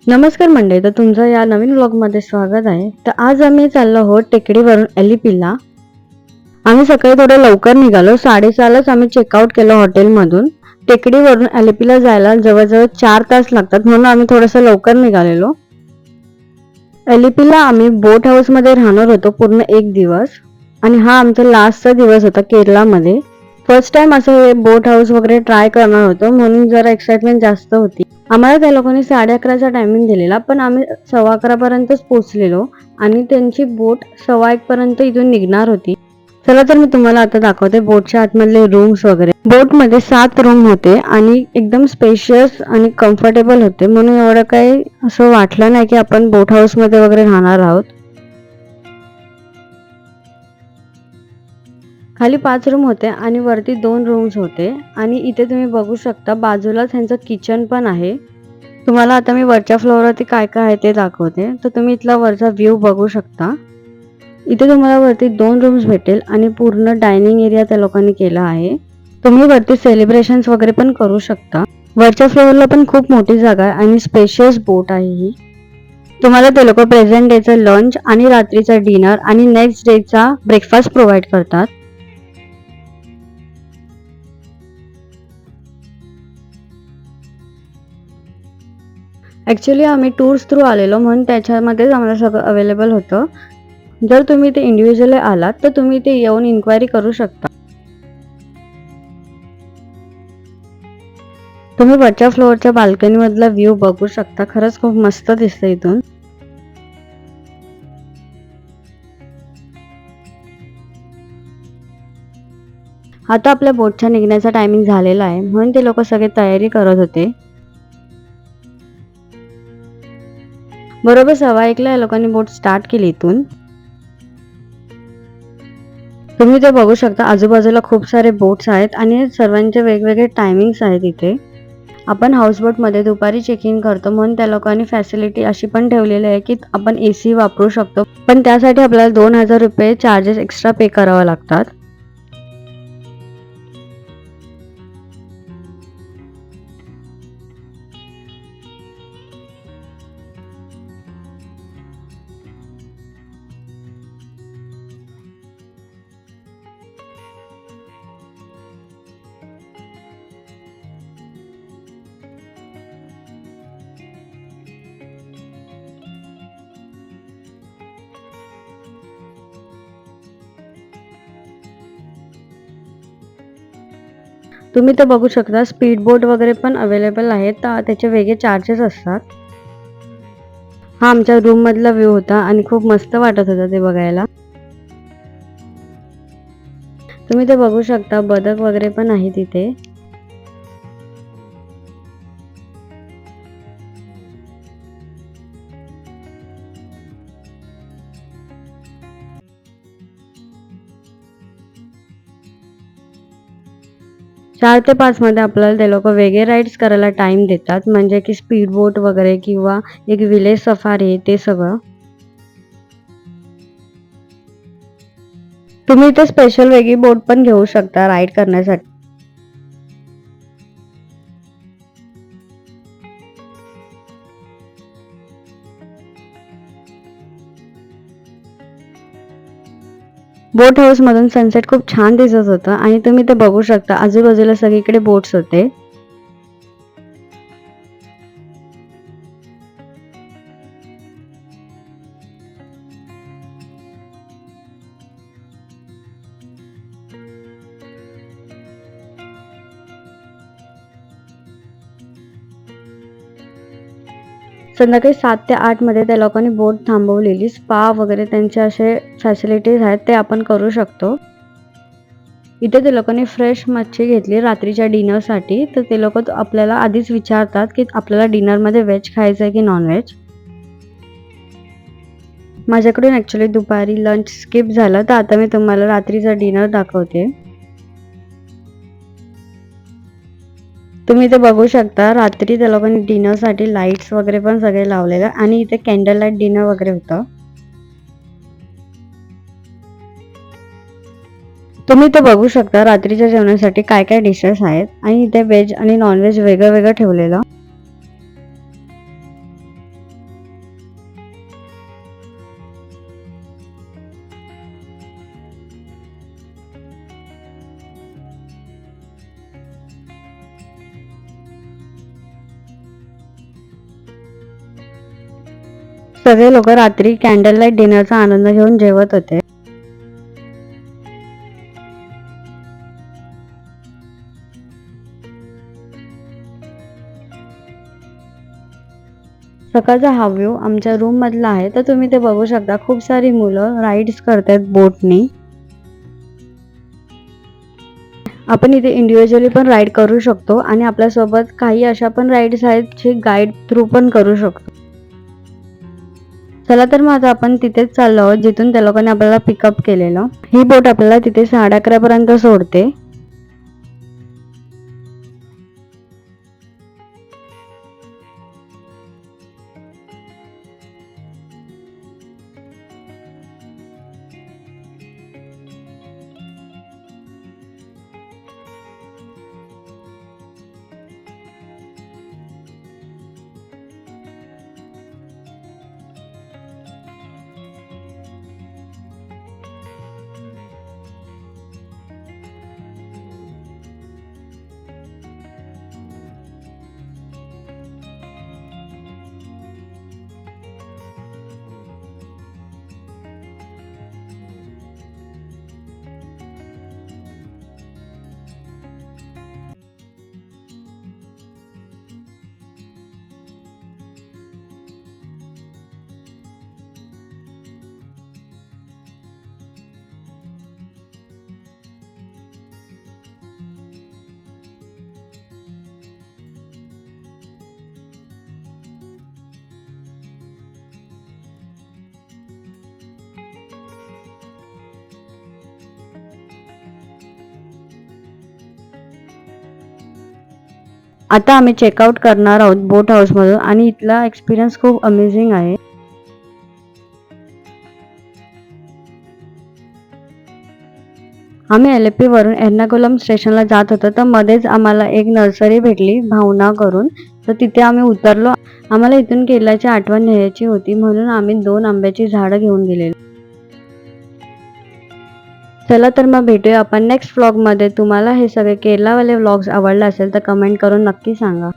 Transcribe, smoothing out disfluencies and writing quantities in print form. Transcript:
नमस्कार मंडळी, तर तुमचं या नवीन व्लॉगमध्ये स्वागत आहे. तर आज आम्ही चाललो आहोत टेकडीवरून एलिपीला. आम्ही सकाळी थोडं लवकर निघालो. 6:30लाच आम्ही चेकआउट केलं हॉटेलमधून. टेकडीवरून एलिपीला जायला जवळजवळ 4 तास लागतात, म्हणून आम्ही थोडंसं लवकर निघालेलो. एलिपीला आम्ही बोट हाऊसमध्ये राहणार होतो पूर्ण 1 दिवस, आणि हा आमचा लास्टचा दिवस होता केरलामध्ये. फर्स्ट टाइम असं हे बोट हाऊस वगैरे ट्राय करणार होतो, म्हणून जरा एक्साइटमेंट जास्त होती. आम्हाला त्या लोकांनी 11:30चा टायमिंग दिलेला, पण आम्ही 11:15 पर्यंतच पोहोचलेलो आणि त्यांची बोट 1:15 पर्यंत इथून निघणार होती. चला तर मी तुम्हाला आता दाखवते बोटच्या आतमधले रूम्स वगैरे. बोटमध्ये 7 रूम होते आणि एकदम स्पेशियस आणि कम्फर्टेबल होते, म्हणून एवढं काही असं वाटलं नाही की आपण बोट हाऊस मध्ये वगैरे राहणार आहोत. खाली 5 रूम होते आणि वरती 2 रूम्स होते, आणि इथे तुम्ही बघू शकता बाजूलाच ह्यांचं किचन पण आहे. तुम्हाला आता मी वरच्या फ्लोअरवरती काय काय आहे ते दाखवते. तर तुम्ही इथला वरचा व्ह्यू बघू शकता. इथे तुम्हाला वरती 2 रूम्स भेटेल आणि पूर्ण डायनिंग एरिया त्या लोकांनी केला आहे. तुम्ही वरती सेलिब्रेशन्स वगैरे पण करू शकता. वरच्या फ्लोअरला पण खूप मोठी जागा आहे आणि स्पेशियस बोट आहे ही. तुम्हाला ते लोक प्रेझेंट डेचं लंच आणि रात्रीचा डिनर आणि नेक्स्ट डेचा ब्रेकफास्ट प्रोव्हाइड करतात. ॲक्च्युली आम्ही टूर्स थ्रू आलेलो, म्हणून त्याच्यामध्येच आम्हाला सगळं अवेलेबल होतं. जर तुम्ही ते इंडिव्हिज्युअली आलात तर तुम्ही ते येऊन इन्क्वायरी करू शकता. तुम्ही वरच्या फ्लोअरच्या बाल्कनी मधला व्ह्यू बघू शकता. खरंच खूप मस्त दिसतं इथून. आता आपल्या बोटच्या निघण्याचा टायमिंग झालेला आहे, म्हणून ते लोक सगळे तयारी करत होते. बरोबर 1:15ला या लोकांनी बोट स्टार्ट केली इथून. तुम्ही ते बघू शकता आजूबाजूला खूप सारे बोट्स आहेत आणि सर्वांचे वेगवेगळे टायमिंग्स आहेत इथे. आपण हाऊसबोटमध्ये दुपारी चेक इन करतो, म्हणून त्या लोकांनी फॅसिलिटी अशी पण ठेवलेली आहे की आपण AC वापरू शकतो, पण त्यासाठी आपल्याला 2,000 रुपये चार्जेस एक्स्ट्रा पे करावे लागतात. तुम्ही ते बघू शकता स्पीड बोट वगैरे पण अवेलेबल आहेत, तर त्याचे वेगळे चार्जेस असतात. हा आमच्या रूम मधला व्ह्यू होता आणि खूप मस्त वाटत होता ते बघायला. तुम्ही ते बघू शकता बदक वगैरे पण आहे तिथे. चार ते 5 मध्ये आपल्याला ते लोक वेगळे राईड्स करायला टाइम देतात, म्हणजे की स्पीड बोट वगैरे किंवा एक विलेज सफारी ते सगळं. तुम्ही इथे स्पेशल वेगळी बोट पण घेऊ शकता राईड करण्यासाठी. बोट हाऊस मधून सनसेट खूप छान दिसत होतं आणि तुम्ही ते बघू शकता आजूबाजूला सगळीकडे बोट्स होते. संध्याकाळी 7 ते 8 मध्ये त्या लोकांनी बोट थांबवलेली. स्पा वगैरे त्यांचे असे फॅसिलिटीज आहेत, ते आपण करू शकतो. इथे ते लोकांनी फ्रेश मच्छी घेतली रात्रीच्या डिनरसाठी. तर ते लोक आपल्याला आधीच विचारतात की आपल्याला डिनरमध्ये व्हेज खायचं आहे की नॉनव्हेज. माझ्याकडून ॲक्च्युली दुपारी लंच स्किप झालं, तर आता मी तुम्हाला रात्रीचा डिनर दाखवते. तुम्ही इथे बघू शकता रात्री त्या लोकांनी डिनरसाठी लाईट्स वगैरे पण सगळे लावलेले आणि इथे कॅन्डल लाईट डिनर वगैरे होतं. तुम्ही इथे बघू शकता रात्रीच्या जेवणासाठी काय काय डिशेस आहेत, आणि इथे व्हेज आणि नॉनव्हेज वेगळं वेगळं ठेवलेलं. सगळे लोक रात्री कॅन्डल लाईट डिनरचा आनंद घेऊन जेवत होते. सकाळचा हा व्ह्यू आमच्या रूम मधला आहे, तर तुम्ही ते बघू शकता. खूप सारी मुलं राईड्स करतात बोटनी. आपण इथे इंडिव्हिज्युअली पण राईड करू शकतो आणि आपल्यासोबत काही अशा पण राईड्स आहेत जे गाईड थ्रू पण करू शकतो. चला तर मग आता आपण तिथेच चाललो आहोत जिथून त्या लोकांनी आपल्याला पिकअप केलेलं. ही बोट आपल्याला तिथे 11:30 पर्यंत सोडते. आता आम्ही चेकआउट करणार आहोत बोट हाऊस मधून आणि इथला एक्सपिरियन्स खूप अमेझिंग आहे. आम्ही एलएपी वरून एर्नाकुलम स्टेशनला जात होतो, तर मध्येच आम्हाला एक नर्सरी भेटली भावना करून, तर तिथे आम्ही उतरलो. आम्हाला इथून केरळाची आठवण न्यायची होती म्हणून आम्ही 2 आंब्याची झाडं घेऊन गेलेलो. चला तर मग भेटूया आपण नेक्स्ट व्लॉग मध्ये. तुम्हाला हे सगळे केरलावाले व्लॉग्स आवडले असेल तर कमेंट करून नक्की सांगा.